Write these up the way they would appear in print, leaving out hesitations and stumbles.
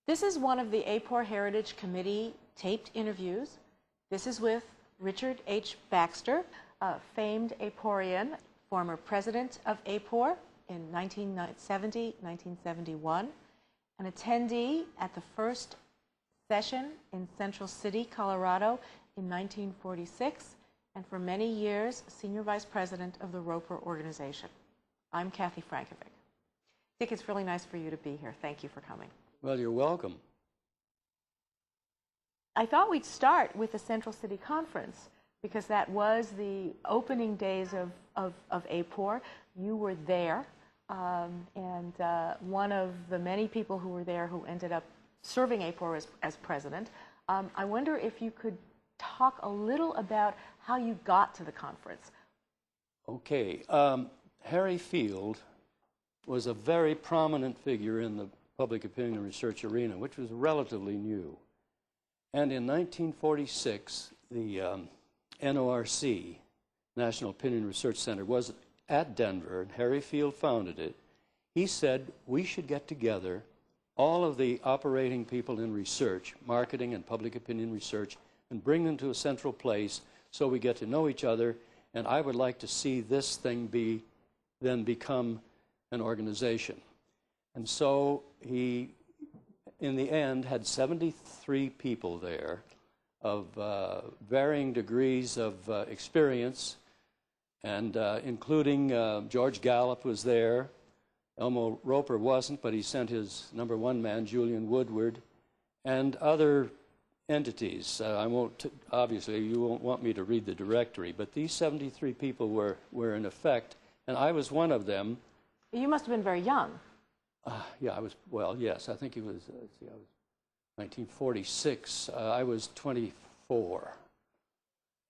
This is one of the AAPOR Heritage Committee taped interviews. This is with Richard H. Baxter, a famed AAPORian, former president of AAPOR in 1970, 1971, an attendee at the first session in Central City, Colorado in 1946, and for many years, senior vice president of the Roper organization. I'm Kathy Frankovic. Dick, it's really nice for you to be here. Thank you for coming. Well, you're welcome. I thought we'd start with the Central City Conference because that was the opening days of AAPOR. You were there, and one of the many people who were there who ended up serving AAPOR as president. I wonder if you could talk a little about how you got to the conference. Okay. Harry Field was a very prominent figure in the public opinion research arena, which was relatively new. And in 1946, the NORC, National Opinion Research Center, was at Denver, and Harry Field founded it. He said, we should get together all of the operating people in research, marketing and public opinion research, and bring them to a central place so we get to know each other, and I would like to see this thing then become an organization. And so he, in the end, had 73 people there of varying degrees of experience, and including George Gallup was there. Elmo Roper wasn't, but he sent his #1 man, Julian Woodward, and other entities. I won't, obviously, you won't want me to read the directory, but these 73 people were in effect, and I was one of them. You must have been very young. Yeah, I was, well, yes, I think it was, let's see, I was 1946. I was 24.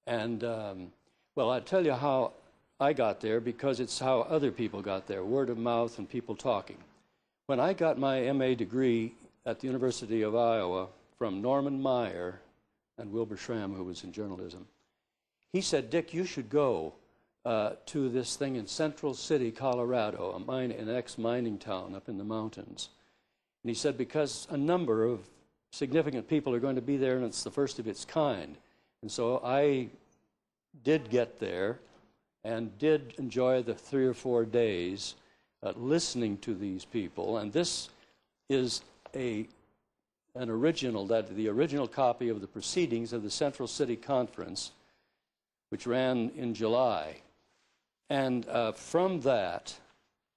And, well, I'll tell you how I got there because it's how other people got there, word of mouth and people talking. When I got my MA degree at the University of Iowa from Norman Meyer and Wilbur Schramm, who was in journalism, he said, Dick, you should go to this thing in Central City, Colorado, an ex-mining town up in the mountains. And he said, because a number of significant people are going to be there, and it's the first of its kind. And so I did get there and did enjoy the 3 or 4 days listening to these people. And this is the original copy of the proceedings of the Central City Conference, which ran in July. And from that,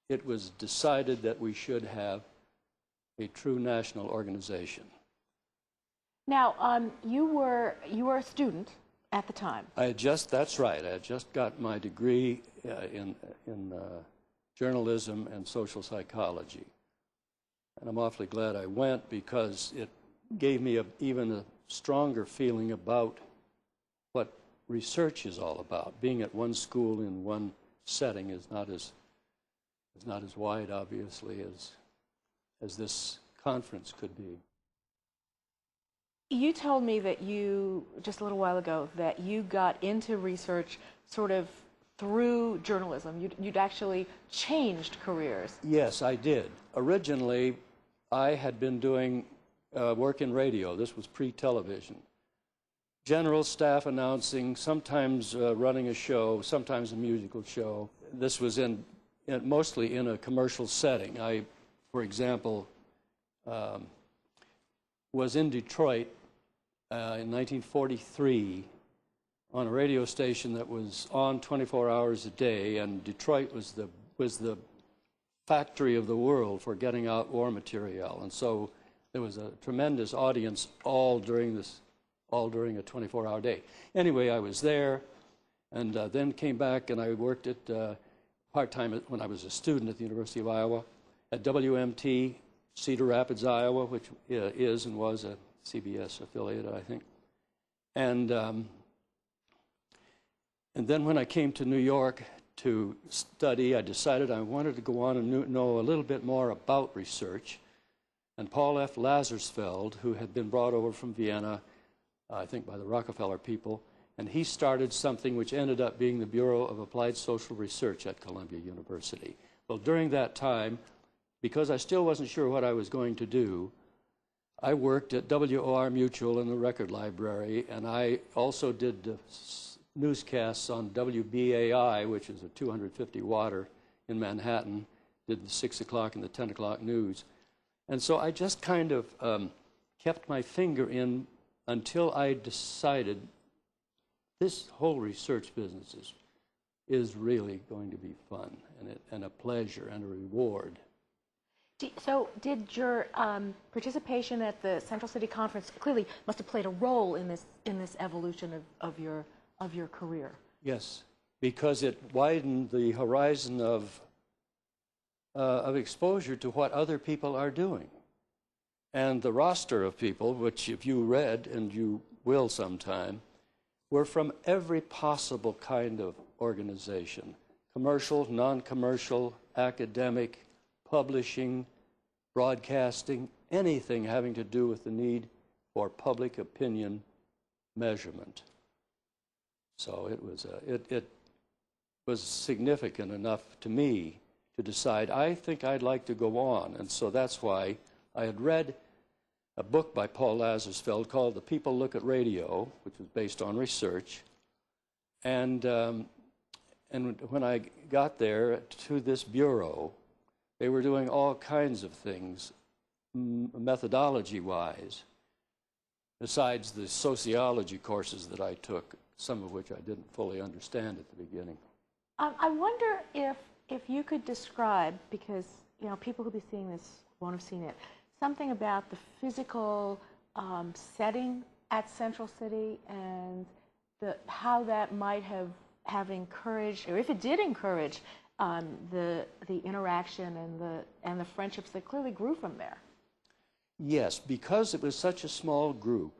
it was decided that we should have a true national organization. Now, you were a student at the time. That's right. I had just got my degree in journalism and social psychology. And I'm awfully glad I went because it gave me even a stronger feeling about what research is all about. Being at one school in one setting is not as wide, obviously, as this conference could be. You told me that you, just a little while ago, that you got into research sort of through journalism. You'd actually changed careers. Yes, I did. Originally, I had been doing work in radio. This was pre-television. General staff announcing, sometimes running a show, sometimes a musical show. This was mostly in a commercial setting. I, for example, was in Detroit in 1943 on a radio station that was on 24 hours a day, and Detroit was the factory of the world for getting out war material. And so there was a tremendous audience all during a 24-hour day. Anyway, I was there, and then came back, and I worked at part-time when I was a student at the University of Iowa at WMT, Cedar Rapids, Iowa, which is and was a CBS affiliate, I think. And then when I came to New York to study, I decided I wanted to go on and know a little bit more about research. And Paul F. Lazarsfeld, who had been brought over from Vienna, I think by the Rockefeller people, and he started something which ended up being the Bureau of Applied Social Research at Columbia University. Well, during that time, because I still wasn't sure what I was going to do, I worked at WOR Mutual in the record library, and I also did newscasts on WBAI, which is a 250 watter in Manhattan, did the 6 o'clock and the 10 o'clock news. And so I just kind of kept my finger in until I decided this whole research business is really going to be fun and a pleasure and a reward. So did your participation at the Central City Conference clearly must have played a role in this evolution of your career? Yes, because it widened the horizon of exposure to what other people are doing. And the roster of people, which if you read, and you will sometime, were from every possible kind of organization: commercial, non-commercial, academic, publishing, broadcasting, anything having to do with the need for public opinion measurement. So it was significant enough to me to decide, I think I'd like to go on. And so that's why I had read a book by Paul Lazarsfeld called The People Look at Radio, which was based on research. And when I got there to this bureau, they were doing all kinds of things, methodology-wise, besides the sociology courses that I took, some of which I didn't fully understand at the beginning. I wonder if you could describe, because people who'll be seeing this won't have seen it, something about the physical setting at Central City and how that might have encouraged, or if it did encourage, the interaction and the friendships that clearly grew from there. Yes, because it was such a small group.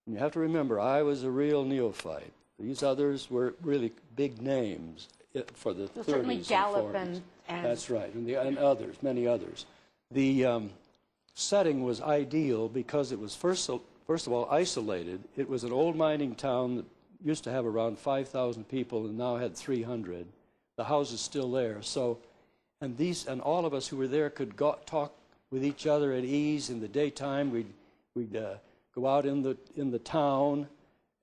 And you have to remember, I was a real neophyte. These others were really big names for the 30s certainly Gallup and 40s. And That's right, and others, many others. The setting was ideal because it was first of all isolated. It was an old mining town that used to have around 5,000 people and now had 300. The house is still there. So, and all of us who were there could talk with each other at ease in the daytime. We'd go out in the town,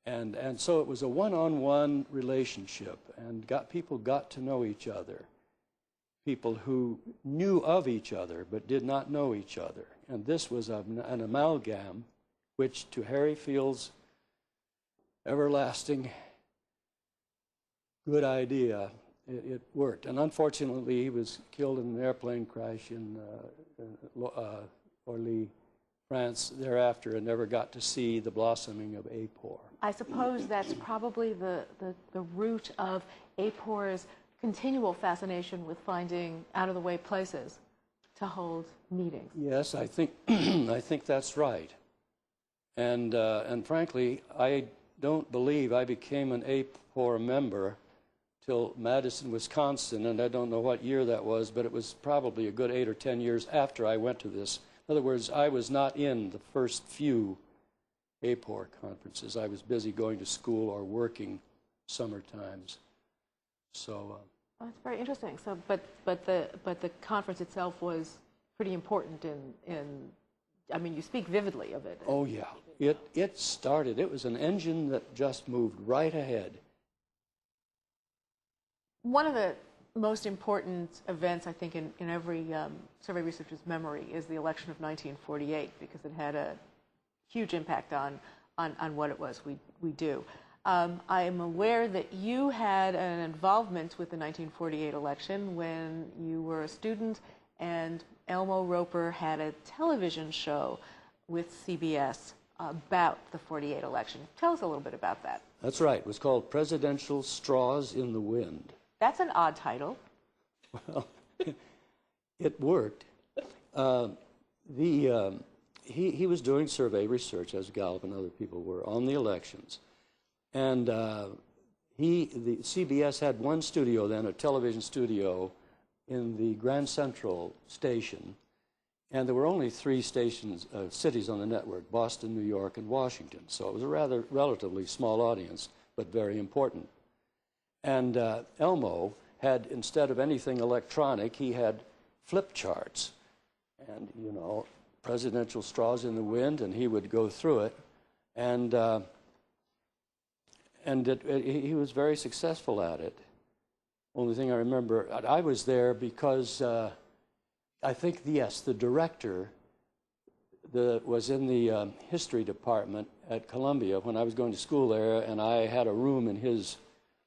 and so it was a one-on-one relationship, and people got to know each other. People who knew of each other but did not know each other. And this was an amalgam which, to Harry Field's everlasting good idea, it worked. And unfortunately, he was killed in an airplane crash in Orly, France thereafter, and never got to see the blossoming of AAPOR. I suppose that's probably the root of AAPOR's continual fascination with finding out-of-the-way places to hold meetings. Yes, I think I think that's right. And frankly, I don't believe I became an AAPOR member till Madison, Wisconsin, and I don't know what year that was, but it was probably a good 8 or 10 years after I went to this. In other words, I was not in the first few AAPOR conferences. I was busy going to school or working summer times. So. That's very interesting. So, but the conference itself was pretty important in. I mean, you speak vividly of it. Oh yeah, it started. It was an engine that just moved right ahead. One of the most important events, I think, in every survey researcher's memory is the election of 1948, because it had a huge impact on what it was we do. I am aware that you had an involvement with the 1948 election when you were a student, and Elmo Roper had a television show with CBS about the 48 election. Tell us a little bit about that. That's right. It was called Presidential Straws in the Wind. That's an odd title. Well, it worked. He was doing survey research, as Gallup and other people were, on the elections. And the CBS had one studio then, a television studio, in the Grand Central station. And there were only 3 cities on the network: Boston, New York, and Washington. So it was a relatively small audience, but very important. And Elmo had, instead of anything electronic, he had flip charts. And, presidential straws in the wind, and he would go through it, and he was very successful at it. Only thing I remember, I was there because I think, yes, the director was in the history department at Columbia when I was going to school there, and I had a room in his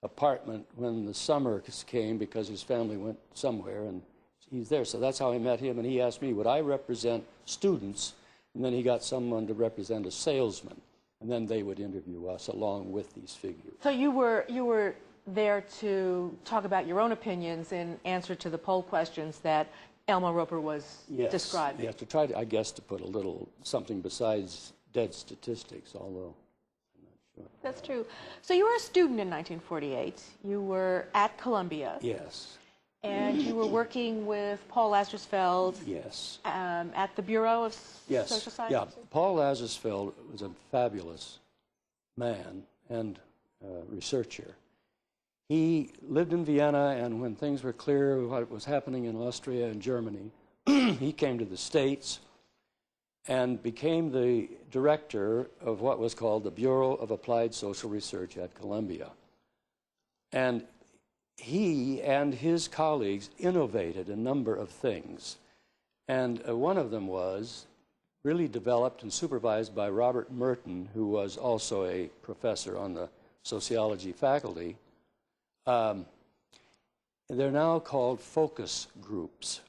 apartment when the summer came because his family went somewhere, and he's there. So that's how I met him, and he asked me, would I represent students? And then he got someone to represent a salesman, and then they would interview us along with these figures. So you were there to talk about your own opinions in answer to the poll questions that Elma Roper was describing. Yes, to try to, I guess, to put a little something besides dead statistics, although I'm not sure. That's true. So you were a student in 1948. You were at Columbia. Yes. And you were working with Paul Lazarsfeld. Yes. At the Bureau of Social Sciences? Yeah, Paul Lazarsfeld was a fabulous man and researcher. He lived in Vienna, and when things were clear of what was happening in Austria and Germany, he came to the States and became the director of what was called the Bureau of Applied Social Research at Columbia. And he and his colleagues innovated a number of things. And one of them was really developed and supervised by Robert Merton, who was also a professor on the sociology faculty. They're now called focus groups,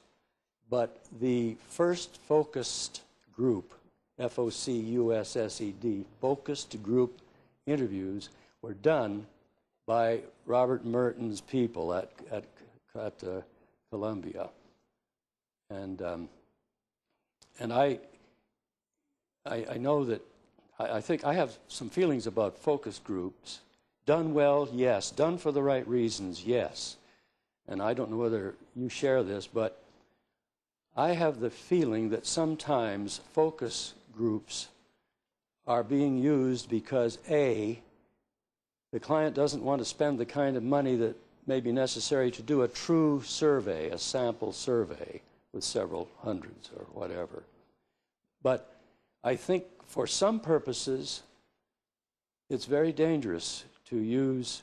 but the first focused group, FOCUSSED, focused group interviews were done by Robert Merton's people at Columbia, and I know that I think I have some feelings about focus groups. Done well, yes. Done for the right reasons, yes. And I don't know whether you share this, but I have the feeling that sometimes focus groups are being used because, A, the client doesn't want to spend the kind of money that may be necessary to do a true survey, a sample survey with several hundreds or whatever. But I think for some purposes, it's very dangerous to use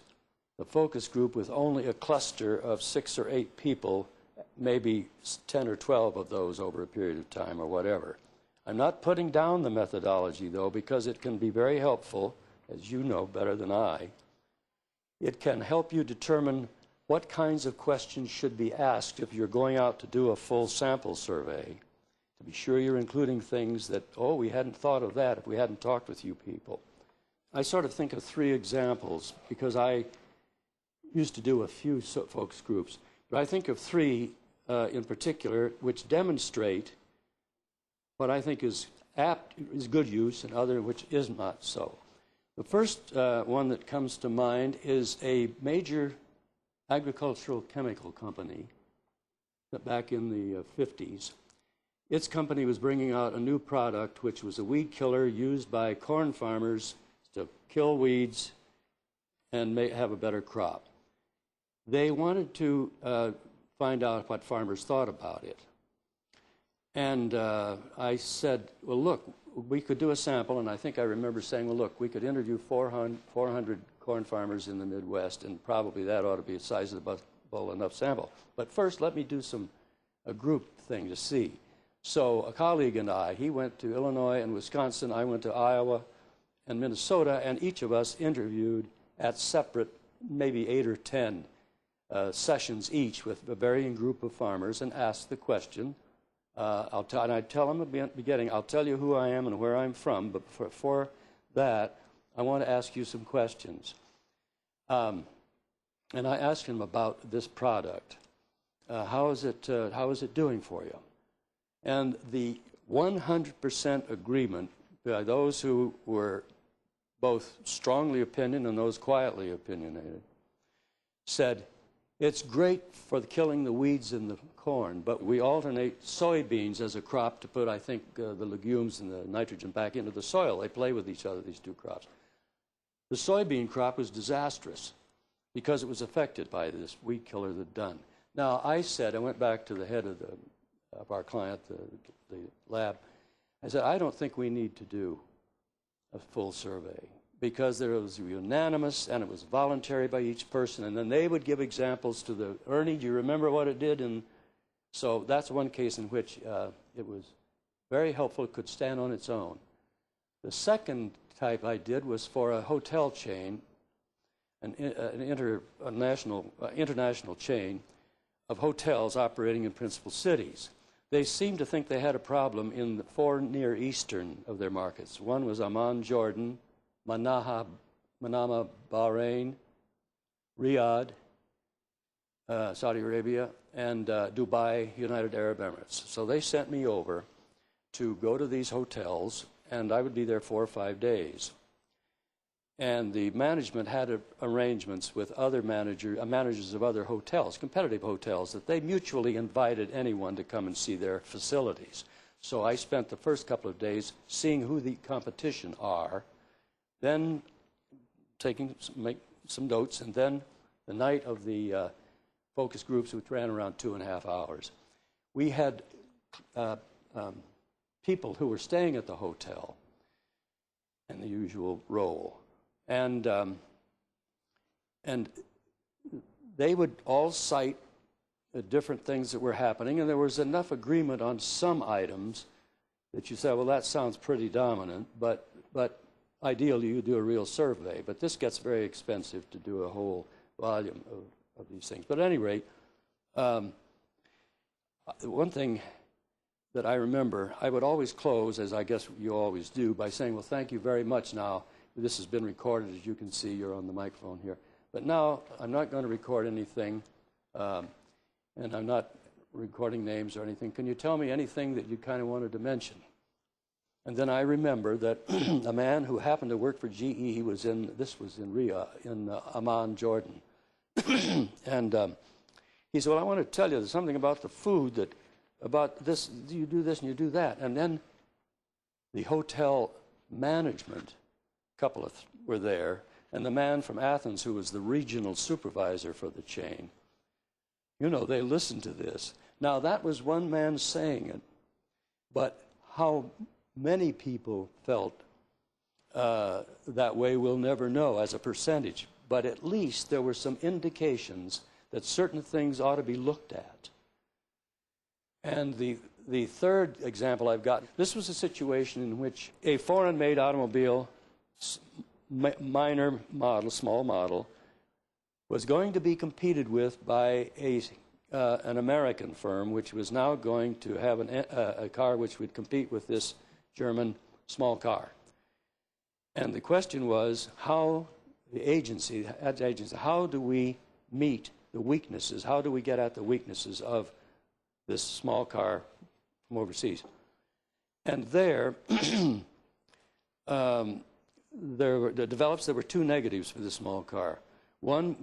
the focus group with only a cluster of 6 or 8 people, maybe 10 or 12 of those over a period of time or whatever. I'm not putting down the methodology, though, because it can be very helpful, as you know better than I. It can help you determine what kinds of questions should be asked if you're going out to do a full sample survey, to be sure you're including things that, oh, we hadn't thought of that if we hadn't talked with you people. I sort of think of 3 examples because I used to do a few focus groups, but I think of 3 in particular which demonstrate what I think is good use and other which is not so. The first one that comes to mind is a major agricultural chemical company that back in the 50s. Its company was bringing out a new product which was a weed killer used by corn farmers to kill weeds and have a better crop. They wanted to find out what farmers thought about it. And I said, well, look, we could do a sample, and I think I remember saying, well, look, we could interview 400 corn farmers in the Midwest, and probably that ought to be a sizable enough sample. But first, let me do a group thing to see. So a colleague and I, he went to Illinois and Wisconsin, I went to Iowa and Minnesota, and each of us interviewed at separate, maybe 8 or 10 sessions each with a varying group of farmers and asked the question. And I tell them at the beginning, I'll tell you who I am and where I'm from, but for that, I want to ask you some questions. And I asked him about this product. How is it doing for you? And the 100% agreement by those who were both strongly opinionated and those quietly opinionated said, it's great for killing the weeds in the corn, but we alternate soybeans as a crop to put, I think, the legumes and the nitrogen back into the soil. They play with each other, these 2 crops. The soybean crop was disastrous because it was affected by this weed killer that done. Now, I went back to the head of our client, the lab, I said, I don't think we need to do a full survey, because there was unanimous and it was voluntary by each person, and then they would give examples to the Ernie, do you remember what it did? And so that's one case in which it was very helpful, it could stand on its own. The second type I did was for a hotel chain, an international chain of hotels operating in principal cities. They seemed to think they had a problem in the 4 Near Eastern of their markets. One was Amman, Jordan, Manama, Bahrain, Riyadh, Saudi Arabia, and Dubai, United Arab Emirates. So they sent me over to go to these hotels, and I would be there 4 or 5 days. And the management had arrangements with other managers of other hotels, competitive hotels, that they mutually invited anyone to come and see their facilities. So I spent the first couple of days seeing who the competition are, then make some notes, and then the night of the focus groups, which ran around 2.5 hours, we had people who were staying at the hotel in the usual role. And they would all cite different things that were happening, and there was enough agreement on some items that you said, well, that sounds pretty dominant, but ideally you do a real survey. But this gets very expensive to do a whole volume of these things. But at any rate, one thing that I remember, I would always close, as I guess you always do, by saying, well, thank you very much now. This has been recorded, as you can see. You're on the microphone here. But now I'm not going to record anything, and I'm not recording names or anything. Can you tell me anything that you kind of wanted to mention? And then I remember that a man who happened to work for GE, this was in Riyadh, in Amman, Jordan. And he said, well, I want to tell you there's something about the food about this, you do this and you do that. And then the hotel management, couple were there, and the man from Athens who was the regional supervisor for the chain. You know, they listened to this. Now, that was one man saying it, but how many people felt that way we'll never know as a percentage. But at least there were some indications that certain things ought to be looked at. And the third example I've got, this was a situation in which a foreign-made automobile, minor model, small model, was going to be competed with by an American firm, which was now going to have a car which would compete with this German small car. And the question was, how the agency, how do we meet the weaknesses? How do we get at the weaknesses of this small car from overseas? And there developed there were two negatives for the small car. One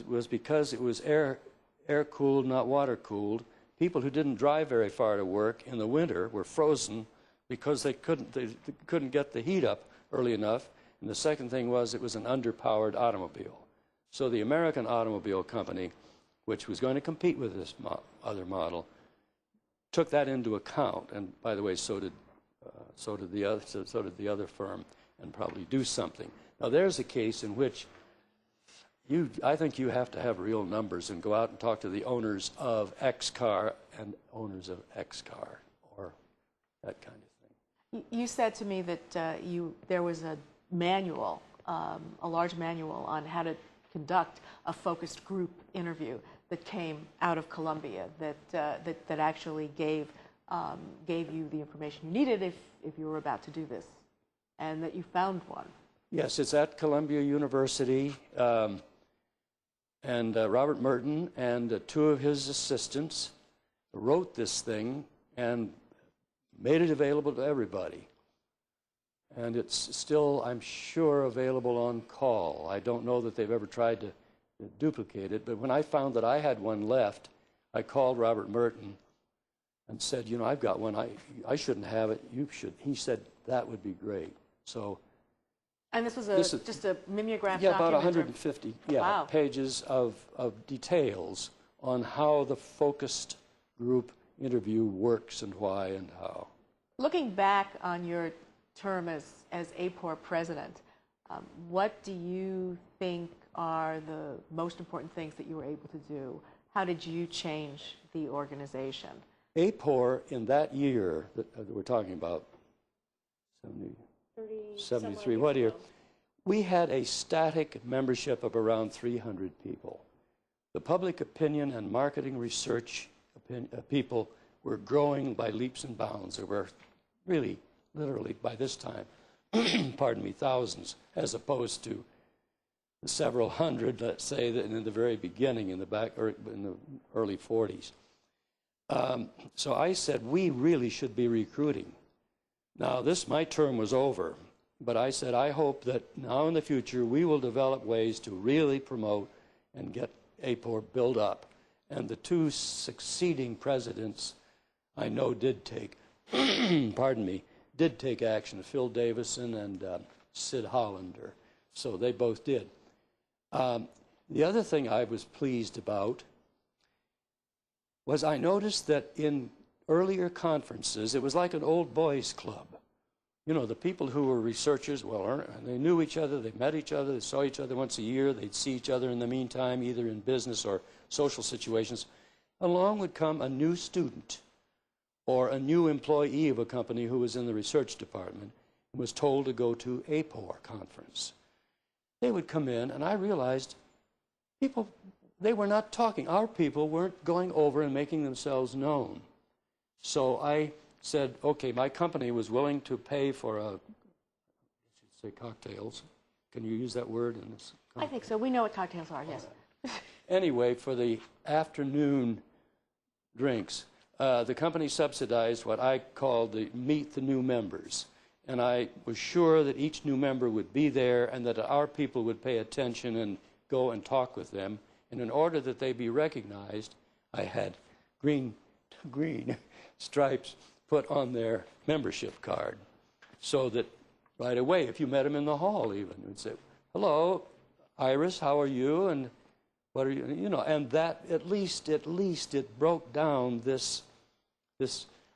was because it was air-cooled, not water-cooled. People who didn't drive very far to work in the winter were frozen because they couldn't get the heat up early enough. And the second thing was it was an underpowered automobile. So the American automobile company, which was going to compete with this other model, took that into account. And by the way, so did the other firm, and probably do something. Now there's a case in which I think you have to have real numbers and go out and talk to the owners of X car and owners of X car, or that kind of thing. You said to me that there was a manual, a large manual on how to conduct a focused group interview that came out of Columbia that actually gave you the information you needed if you were about to do this, and that you found one. Yes, it's at Columbia University, and Robert Merton and two of his assistants wrote this thing and made it available to everybody. And it's still, I'm sure, available on call. I don't know that they've ever tried to duplicate it, but when I found that I had one left, I called Robert Merton and said, you know, I've got one. I shouldn't have it. You should. He said, that would be great. So. And this was just a mimeograph document? Yeah, about 150 wow. pages of details on how the focused group interview works and why and how. Looking back on your term as AAPOR president, what do you think are the most important things that you were able to do? How did you change the organization? AAPOR in that year that we're talking about, 73, what year? We had a static membership of around 300 people. The public opinion and marketing research people were growing by leaps and bounds. There were really, literally, by this time, pardon me, thousands, as opposed to the several hundred, let's say, that in the very beginning, in the early 40s. So I said, we really should be recruiting. Now, my term was over, but I said, I hope that now in the future we will develop ways to really promote and get AAPOR built up. And the two succeeding presidents I know did take, pardon me, did take action, Phil Davison and Sid Hollander. So they both did. The other thing I was pleased about was I noticed that in earlier conferences, it was like an old boys club. You know, the people who were researchers, well, they knew each other, they met each other, they saw each other once a year, they'd see each other in the meantime, either in business or social situations. Along would come a new student or a new employee of a company who was in the research department and was told to go to AAPOR conference. They would come in, and I realized people, they were not talking. Our people weren't going over and making themselves known. So I said, okay, my company was willing to pay for I should say cocktails. Can you use that word in this? I think so. We know what cocktails are, yes. Anyway, for the afternoon drinks, the company subsidized what I called the Meet the New Members. And I was sure that each new member would be there and that our people would pay attention and go and talk with them. And in order that they be recognized, I had green stripes put on their membership card so that right away, if you met them in the hall even, you'd say, hello, Iris, how are you? And what are you, you know, and that at least it broke down this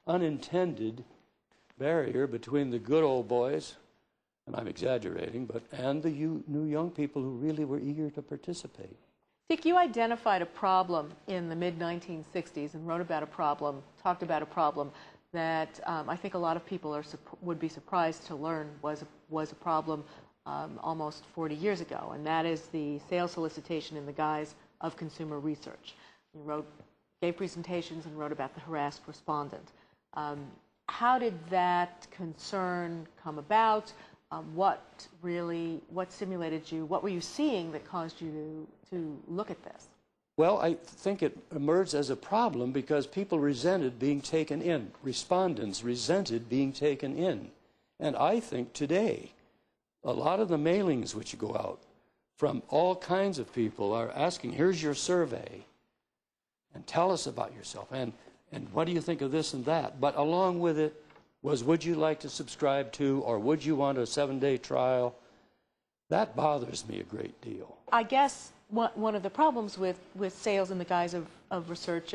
unintended barrier between the good old boys, and I'm exaggerating, and the new young people who really were eager to participate. Dick, you identified a problem in the mid-1960s and wrote about a problem, talked about a problem that I think a lot of people would be surprised to learn was a problem almost 40 years ago, and that is the sales solicitation in the guise of consumer research. You gave presentations and wrote about the harassed respondent. How did that concern come about? What stimulated you? What were you seeing that caused you to look at this? Well, I think it emerged as a problem because people resented being taken in. Respondents resented being taken in. And I think today, a lot of the mailings which go out from all kinds of people are asking, here's your survey, and tell us about yourself, and what do you think of this and that? But along with it was, would you like to subscribe to, or would you want a 7-day trial? That bothers me a great deal. I guess one of the problems with sales in the guise of research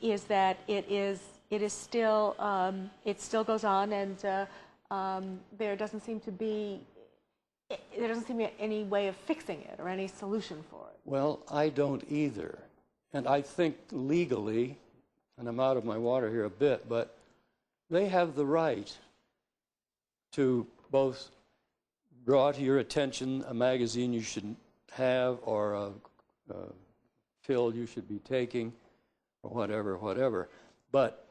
is that it still goes on, and there doesn't seem to be any way of fixing it or any solution for it. Well, I don't either, and I think legally, and I'm out of my water here a bit, but they have the right to both draw to your attention a magazine you should have or a pill you should be taking or whatever. But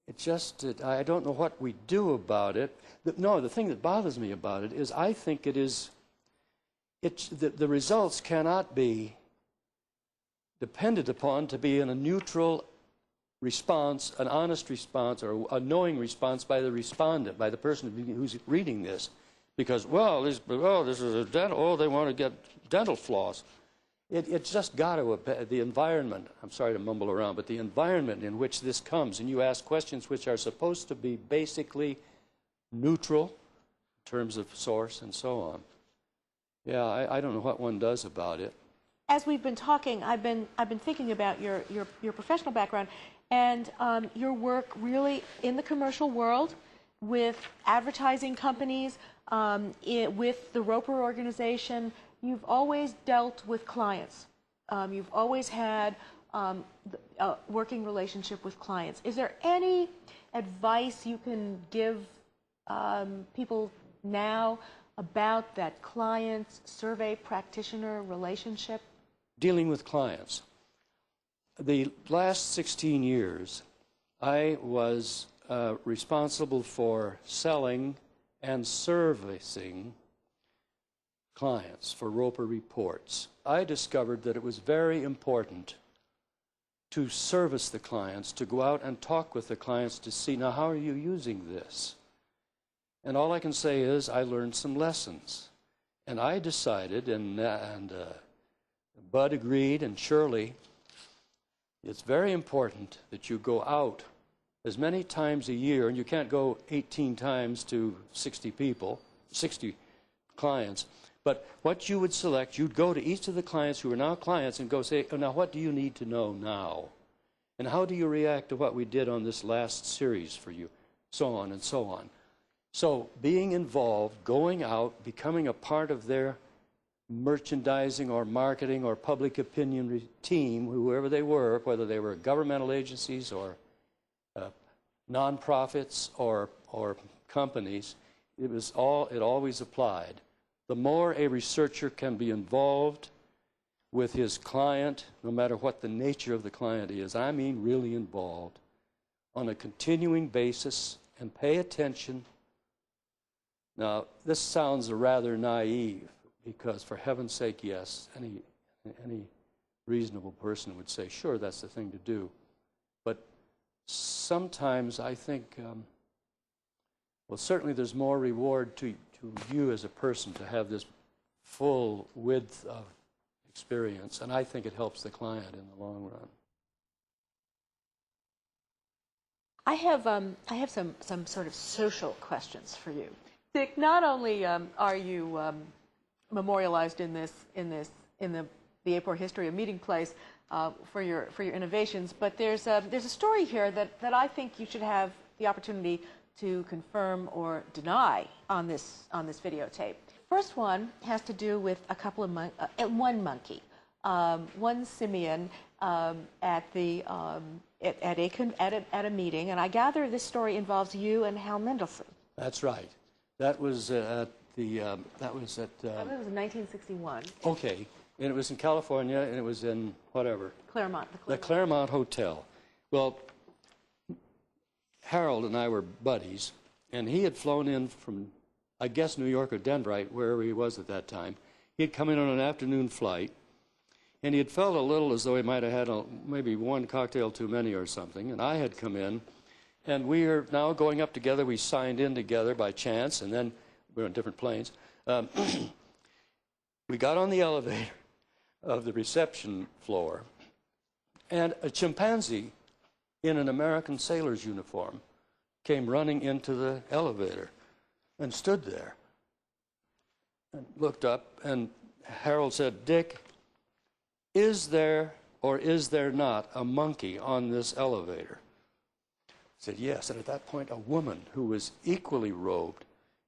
it just, I don't know what we do about it. No, the thing that bothers me about it is I think the results cannot be depended upon to be in a neutral response, an honest response, or a knowing response by the respondent, by the person who's reading this. Because, this is a dental, they want to get dental floss. It's just got to, the environment, I'm sorry to mumble around, but the environment in which this comes, and you ask questions which are supposed to be basically neutral in terms of source and so on. Yeah, I don't know what one does about it. As we've been talking, I've been thinking about your professional background, and your work really in the commercial world with advertising companies, with the Roper organization. You've always dealt with clients. You've always had a working relationship with clients. Is there any advice you can give people now about that client-survey practitioner relationship? Dealing with clients. The last 16 years, I was responsible for selling and servicing clients for Roper reports. I discovered that it was very important to service the clients, to go out and talk with the clients to see, now, how are you using this? And all I can say is I learned some lessons. And I decided, and Bud agreed, and Shirley, it's very important that you go out as many times a year, and you can't go 18 times to 60 people, 60 clients, but what you would select, you'd go to each of the clients who are now clients and go say, oh, now what do you need to know now? And how do you react to what we did on this last series for you? So on and so on. So being involved, going out, becoming a part of their merchandising or marketing or public opinion team, whoever they were, whether they were governmental agencies or nonprofits or companies, it always applied. The more a researcher can be involved with his client, no matter what the nature of the client is, I mean really involved, on a continuing basis, and pay attention. Now, this sounds rather naive, because for heaven's sake, yes, any reasonable person would say, sure, that's the thing to do. But sometimes I think, well, certainly there's more reward to you as a person to have this full width of experience, and I think it helps the client in the long run. I have some sort of social questions for you. Dick, not only are you memorialized in the AAPOR History of Meeting Place for your innovations, but there's a story here that I think you should have the opportunity to confirm or deny on this videotape. First one has to do with a couple of one monkey, one simian at a meeting, and I gather this story involves you and Hal Mendelsohn. That's right. That was at the. That was at. I believe it was in 1961. Okay, and it was in California, and it was in whatever. Claremont. The Claremont Hotel. Well, Harold and I were buddies, and he had flown in from, I guess, New York or Denver, wherever he was at that time. He had come in on an afternoon flight, and he had felt a little as though he might have had maybe one cocktail too many or something, and I had come in, and we are now going up together. We signed in together by chance, and then we were on different planes. We got on the elevator of the reception floor, and a chimpanzee in an American sailor's uniform came running into the elevator and stood there and looked up, and Harold said, Dick, is there or is there not a monkey on this elevator? I said, yes. And at that point, a woman who was equally robed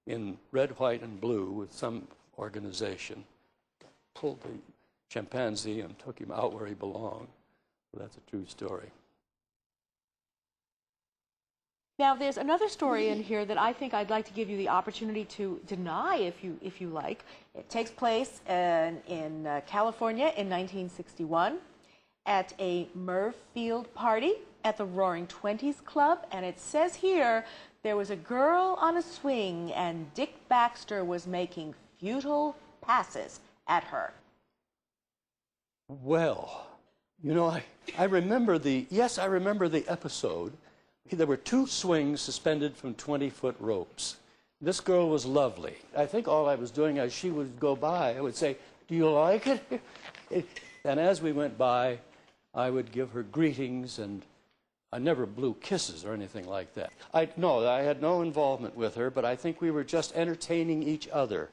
in red, white, and blue with some organization pulled the chimpanzee and took him out where he belonged. So that's a true story. Now, there's another story in here that I think I'd like to give you the opportunity to deny, if you like. It takes place in California in 1961 at a Merv Field party at the Roaring Twenties Club, and it says here there was a girl on a swing, and Dick Baxter was making futile passes at her. Well, you know, I remember the episode. There were two swings suspended from 20-foot ropes. This girl was lovely. I think all I was doing as she would go by, I would say, do you like it? And as we went by, I would give her greetings, and I never blew kisses or anything like that. I had no involvement with her, but I think we were just entertaining each other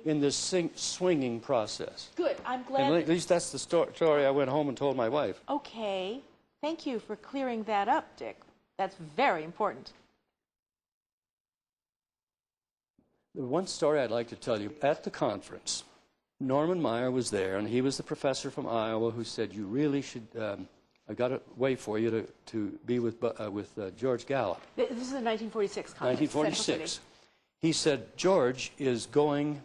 in this swinging process. Good, I'm glad. And at least that's the story I went home and told my wife. Okay. Thank you for clearing that up, Dick. That's very important. The one story I'd like to tell you, at the conference, Norman Meyer was there, and he was the professor from Iowa who said, you really should, I've got a way for you to be with George Gallup. This is the 1946 conference. 1946. He said, George is going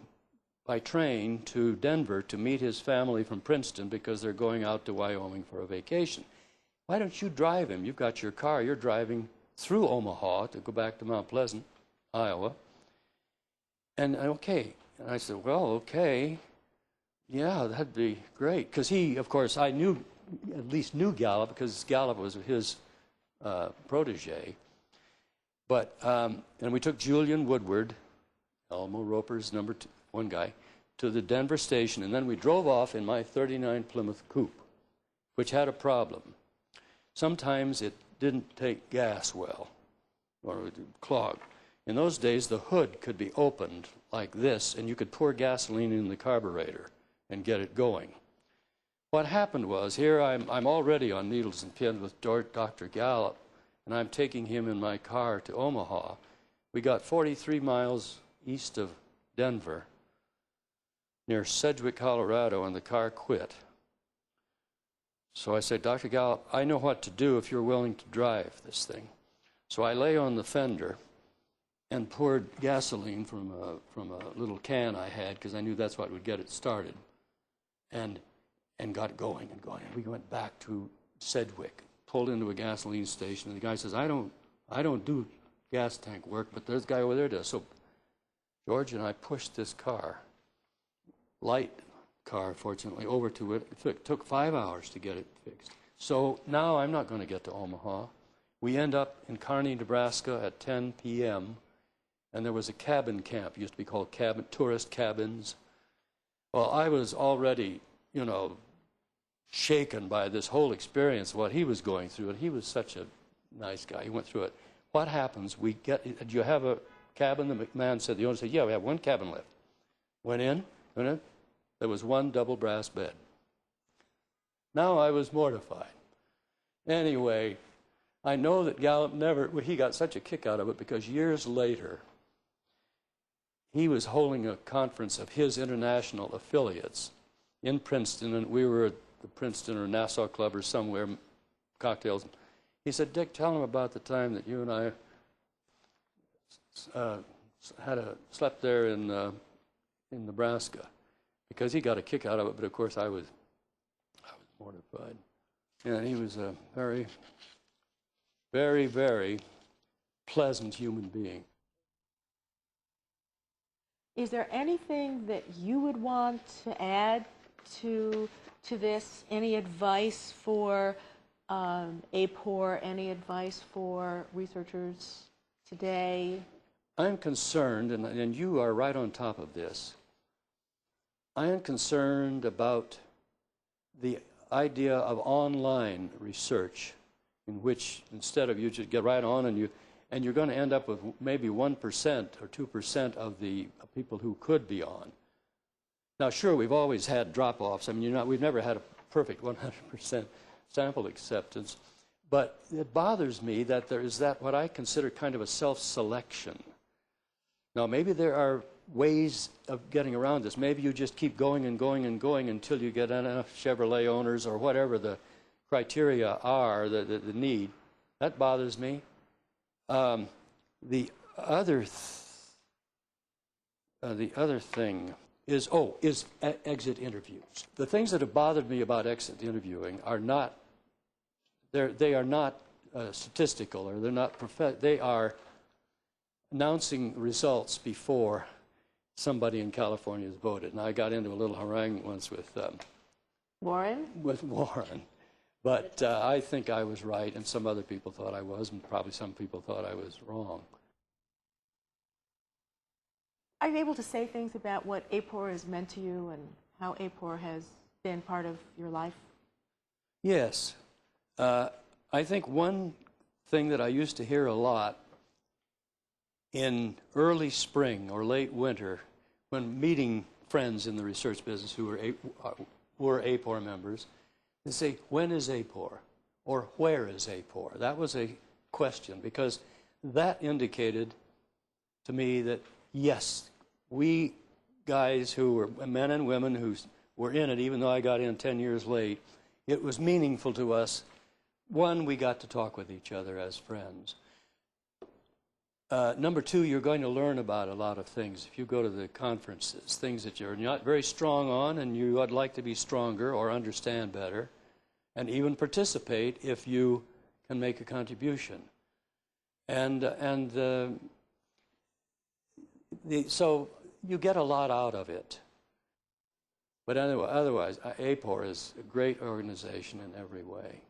by train to Denver to meet his family from Princeton because they're going out to Wyoming for a vacation. Why don't you drive him? You've got your car. You're driving through Omaha to go back to Mount Pleasant, Iowa. And okay. And I said, well, okay. Yeah, that'd be great. Because he, of course, I knew, at least knew Gallup because Gallup was his protege. But, and we took Julian Woodward, Elmo Roper's one guy, to the Denver station, and then we drove off in my 39 Plymouth Coupe, which had a problem. Sometimes it didn't take gas well, or it would clog. In those days, the hood could be opened like this, and you could pour gasoline in the carburetor and get it going. What happened was, here I'm already on needles and pins with Dr. Gallup, and I'm taking him in my car to Omaha. We got 43 miles east of Denver, near Sedgwick, Colorado, and the car quit. So I said, Dr. Gallup, I know what to do if you're willing to drive this thing. So I lay on the fender and poured gasoline from a little can I had, because I knew that's what would get it started, and got going and going. And we went back to Sedgwick, pulled into a gasoline station, and the guy says, I don't do gas tank work, but there's a guy over there does. So George and I pushed this car, light car, fortunately, over to it. It took 5 hours to get it fixed. So now I'm not going to get to Omaha. We end up in Kearney, Nebraska at 10 p.m., and there was a cabin camp. It used to be called tourist cabins. Well, I was already, shaken by this whole experience, what he was going through, and he was such a nice guy. He went through it. What happens? Do you have a cabin? The man said, the owner said, yeah, we have one cabin left. Went in. There was one double brass bed. Now I was mortified. Anyway, I know that Gallup he got such a kick out of it because years later, he was holding a conference of his international affiliates in Princeton, and we were at the Princeton or Nassau Club or somewhere, cocktails. He said, Dick, tell him about the time that you and I slept there in Nebraska, because he got a kick out of it, but of course I was mortified. And he was a very, very, very pleasant human being. Is there anything that you would want to add to this? Any advice for AAPOR? Any advice for researchers today? I'm concerned, and you are right on top of this, I am concerned about the idea of online research, in which instead of you just get right on and you're going to end up with maybe 1% or 2% of the people who could be on. Now, sure, we've always had drop-offs. I mean, we've never had a perfect 100% sample acceptance, but it bothers me that there is what I consider kind of a self-selection. Now, maybe there are ways of getting around this. Maybe you just keep going and going and going until you get enough Chevrolet owners or whatever the criteria are, the need. That bothers me. The other thing is exit interviews. The things that have bothered me about exit interviewing are not statistical, or they're not they are announcing results before somebody in California has voted. And I got into a little harangue once with Warren? With Warren. But I think I was right, and some other people thought I was, and probably some people thought I was wrong. Are you able to say things about what AAPOR has meant to you and how AAPOR has been part of your life? Yes. I think one thing that I used to hear a lot in early spring or late winter, when meeting friends in the research business who were AAPOR members, they say, when is AAPOR? or where is AAPOR? That was a question, because that indicated to me that, yes, we guys who were men and women who were in it, even though I got in 10 years late, it was meaningful to us. One, we got to talk with each other as friends. Number two, you're going to learn about a lot of things. If you go to the conferences, things that you're not very strong on and you would like to be stronger or understand better, and even participate if you can make a contribution. So you get a lot out of it. But anyway, otherwise, AAPOR is a great organization in every way.